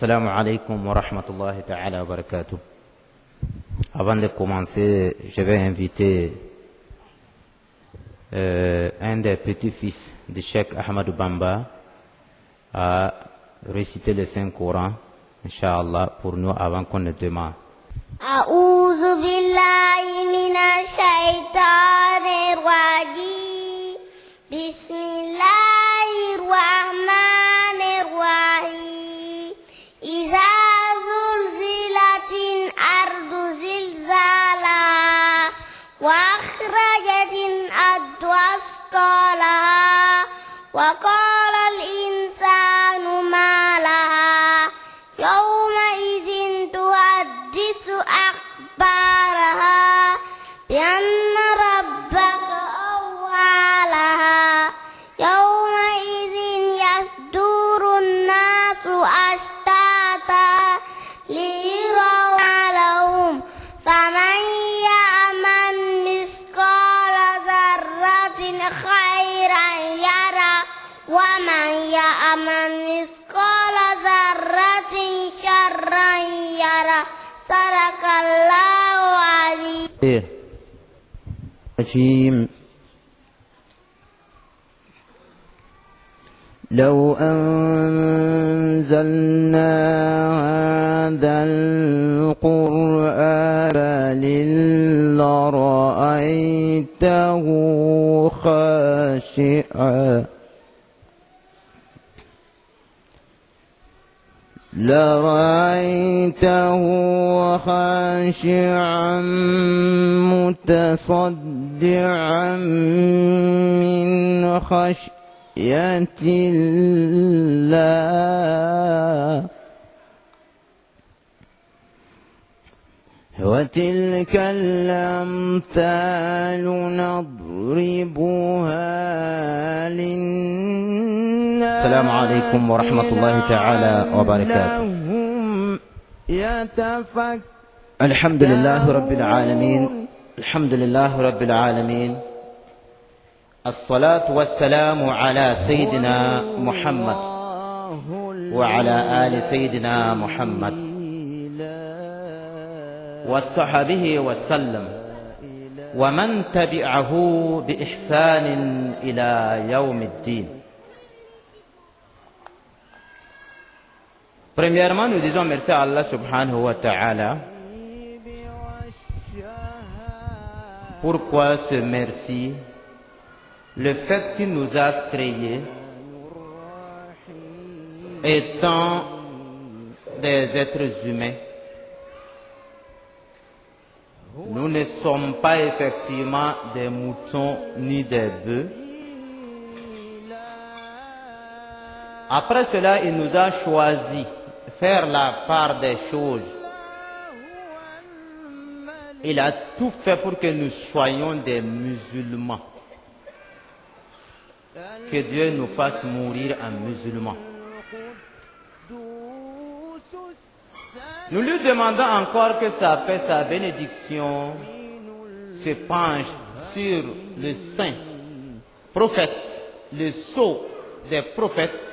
Assalamu alaikum wa rahmatullahi ta'ala wa barakatuh. Avant de commencer, je vais inviter un des petits-fils de Cheikh Ahmadou Bamba à réciter le Saint-Coran, Inch'Allah, pour nous avant qu'on ne démarre. A'udhu billahi minash shaitanir rajim. Bismillahir rahmanir rahim. Idza zulzilatil ardu zilzalaha wa akhrajatil ardu asqalaha wa qala al insanu ma laha yawma idhin tuhaddisu akhbaraha bi anna rabbaka awha laha yawma idhin yasdurun nasu ashtata liyuraw lahum faman ya'mal mithqala dharratin khairan yara wa man ya'mal mithqala dharratin sharran yara. Sadaqallahu الرجيم. لو أنزلنا هذا القرآن لرأيته خاشعا متصدعا من خشية الله وتلك الأمثال نضربها للناس. السلام عليكم ورحمة الله تعالى وبركاته. الحمد لله رب العالمين، الحمد لله رب العالمين، الصلاة والسلام على سيدنا محمد وعلى آل سيدنا محمد وصحبه وسلم ومن تبعه بإحسان إلى يوم الدين. Premièrement, nous disons merci à Allah subhanahu wa ta'ala. Pourquoi ce merci? Le fait qu'il nous a créés étant des êtres humains. Nous ne sommes pas effectivement des moutons ni des bœufs. Après cela, il nous a choisi faire la part des choses. Il a tout fait pour que nous soyons des musulmans. Que Dieu nous fasse mourir en musulmans. Nous lui demandons encore que sa paix, sa bénédiction se penche sur le saint prophète, le sceau des prophètes,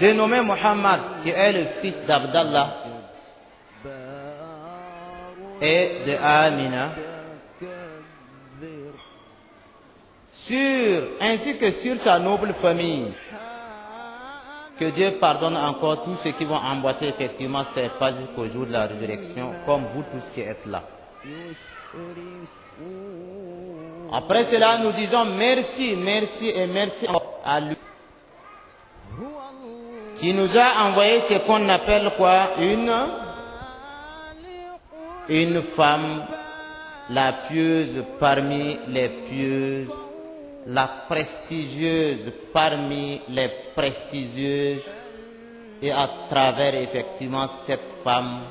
dénommé Muhammad, qui est le fils d'Abdallah et de Amina, ainsi que sur sa noble famille. Que Dieu pardonne encore tous ceux qui vont emboîter effectivement ces pas jusqu'au jour de la résurrection, comme vous tous qui êtes là. Après cela, nous disons merci, merci et merci à lui, qui nous a envoyé ce qu'on appelle quoi? Une femme, la pieuse parmi les pieuses, la prestigieuse parmi les prestigieuses, et à travers effectivement cette femme,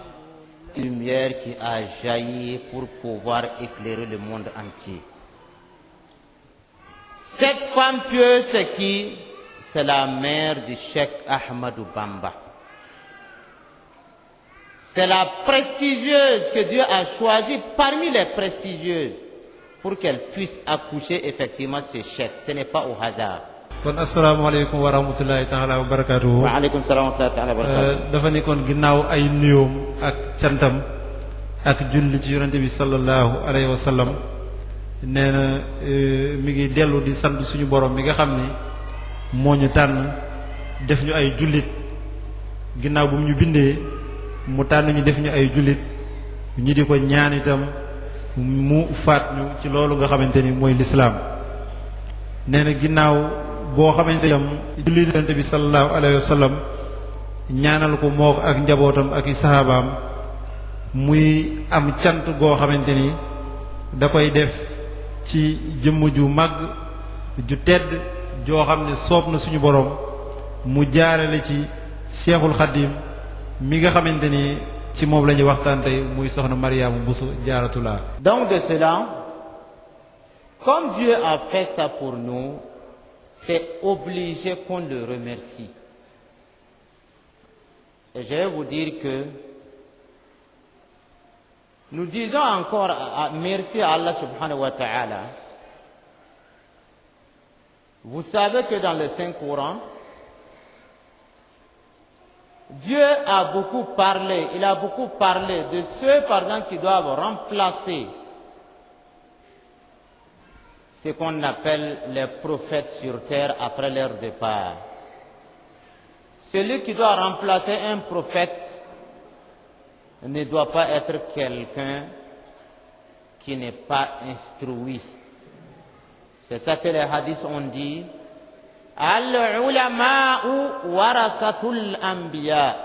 une lumière qui a jailli pour pouvoir éclairer le monde entier. Cette femme pieuse, c'est qui? C'est la mère du Cheikh Ahmadou Bamba. C'est la prestigieuse que Dieu a choisie parmi les prestigieuses pour qu'elle puisse accoucher effectivement ce Cheikh. Ce n'est pas au hasard. kon asalaamaaleykum wa rahmatullahi taala wa barakaatuhu. waaleykum salaam wa rahmatullahi taala wa barakaatuhu. dafa ni kon ginnaaw ay nuyoom ak cantam ak julli ci yonente bi sallallahu alayhi wa sallam nee na mi ngi dellu di sant suñu borom mi nga xam ni moo ñu tànn def ñu ay jullit ginnaaw bu mu ñu bindee mu tànn ñu def ñu ay jullit ñi di ko ñaan itam mu faat ñu ci loolu nga xamante ni mooy lislaam nee na ginnaaw boo xamante ni julli yonente bi sallallahu alayhi wa sallam ñaanal ko moo ak njabootam ak i sahabaam muy am cant goo xamante ni da koy def ci jëmm ju màgg ju tedd joo xam ne soob na suñu borom mu jaarale ci Seexul Xaddim mi nga xamante ni ci moom la ñuy waxtaan tey muy soxna Mariama Bousso Jaaratullah. Donc de cela, comme Dieu a fait ça pour nous, c'est obligé qu'on le remercie. Et je vais vous dire que nous disons encore merci à Allah subhanahu wa ta'ala. Vous savez que dans le Saint-Coran, Dieu a beaucoup parlé, il a beaucoup parlé de ceux, par exemple, qui doivent remplacer ce qu'on appelle les prophètes sur terre après leur départ. Celui qui doit remplacer un prophète ne doit pas être quelqu'un qui n'est pas instruit. C'est ça que les hadiths ont dit. Al-ulama'u warathatul anbiya.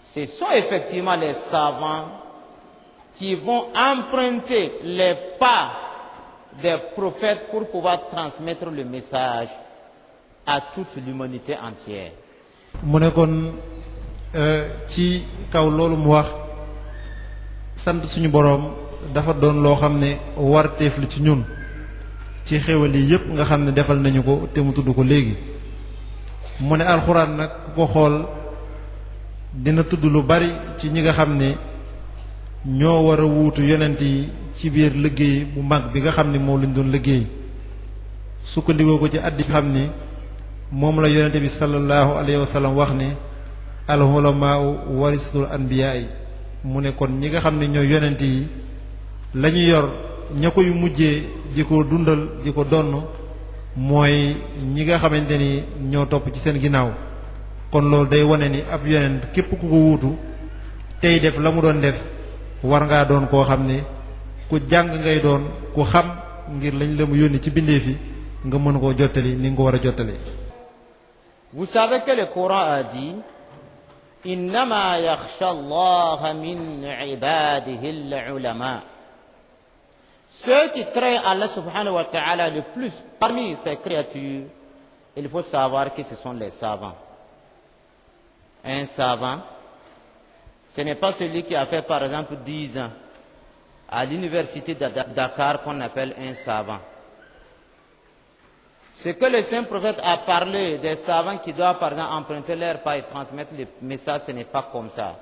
Ce sont effectivement les savants qui vont emprunter les pas des prophètes pour pouvoir transmettre le message à toute l'humanité entière. mu ne kon ci kaw loolu mu wax sant suñu boroom dafa doon loo xam ne warteef lu ci ñun ci xéwal yi yépp nga xam ne defal nañu ko te mu tudd ko léegi mu ne alxuraan nag ku ko xool dina tudd lu bari ci ñi nga xam ne ñoo war a wuutu yonent yi ci biir liggéey bu mag bi nga xam ne moom lañ doon liggéey sukkandikoo ko ci addi xam ni moom la yonente bi sallallahu alayhi wa sallam wax ne al ulamaa'u warisatul anbiyaa yi mu ne kon ñi nga xam ne ñooy yonent yi la ñu yor ña koy mujjee di ko dundal di ko donn mooy ñi nga xamante ni ñoo topp ci seen ginnaaw kon loolu day wane ni ab yonent képp ku ko wuutu tey def la mu doon def war ngaa doon koo xam ne ku jàng ngay doon ku xam ngir lañ la mu yónni ci bindee fi nga mën koo jottali ni nga ko war a jottali. Vous savez que le Coran a dit innama yakhsha Allah min ibadihi al-ulama. Ceux qui craignent Allah subhanahu wa ta'ala le plus parmi ses créatures, il faut savoir que ce sont les savants. Un savant, ce n'est pas celui qui a fait par exemple 10 ans à l'université de Dakar qu'on appelle un savant. Ce que le saint prophète a parlé des savants qui doivent par exemple emprunter leur pas et transmettre le message, ce n'est pas comme ça.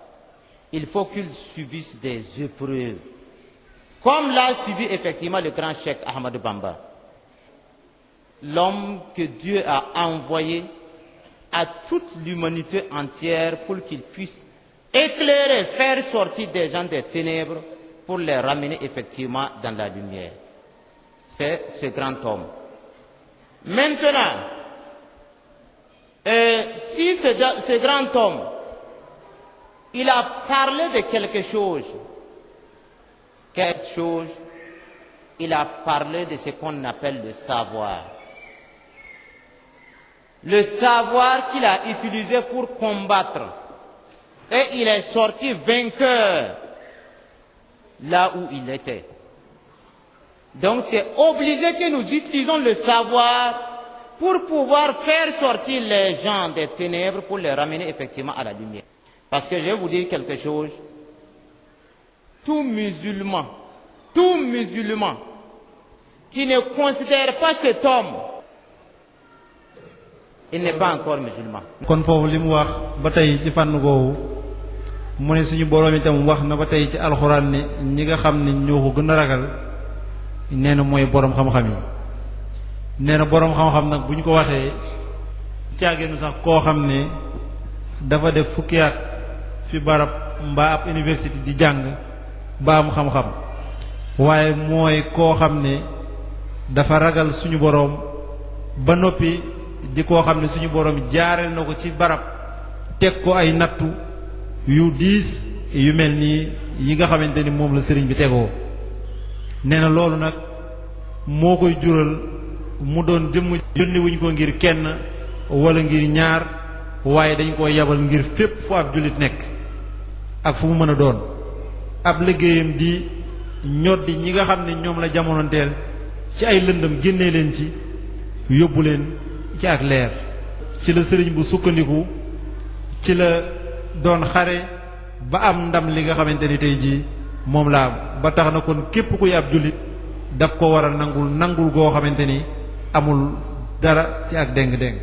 Il faut qu'ils subissent des épreuves. Comme l'a subi effectivement le grand cheikh Ahmadou Bamba. L'homme que Dieu a envoyé à toute l'humanité entière pour qu'il puisse éclairer, faire sortir des gens des ténèbres pour les ramener effectivement dans la lumière. C'est ce grand homme. Maintenant, si ce grand homme, il a parlé de quelque chose, il a parlé de ce qu'on appelle le savoir. Le savoir qu'il a utilisé pour combattre. Et il est sorti vainqueur là où il était. Donc c'est obligé que nous utilisons le savoir pour pouvoir faire sortir les gens des ténèbres pour les ramener effectivement à la lumière. Parce que je vais vous dire quelque chose. Tout musulman qui ne considère pas cet homme, il n'est pas encore musulman. kon foofu li mu wax ba tey ci fànn googu mu ne suñu boroom itam wax na ba tey ci alxuraan ne ñi nga xam ne ñoo ko gën a ragal nee na mooy boroom xam-xam yi nee na boroom xam-xam nag bu ñu ko waxee caageenu sax koo xam ne dafa def fukki at fi barab mbaa ab université di jàng ba am xam-xam waaye mooy koo xam ne dafa ragal suñu boroom ba noppi di koo xam ne suñu boroom jaareel na ko ci barab teg ko ay nattu yu diis yu mel nii yi nga xamante ni moom la sëriñ bi tegoo nee na loolu nag moo koy jural mu doon jëmm yónni wuñ ko ngir kenn wala ngir ñaar waaye dañ koo yabal ngir fépp fu ab jullit nekk ak fu mu mën a doon ab liggéeyam di ñoddi ñi nga xam ne ñoom la jamonoonteel ci ay lëndëm génnee leen ci yóbbu leen ci ak leer ci la sëriñ bu sukkandiku ci la doon xare ba am ndam li nga xamante ni tey jii moom la am ba tax na kon képp kuy ab jullit daf ko war a nangul goo xamante ni amul dara ci ak déng-déng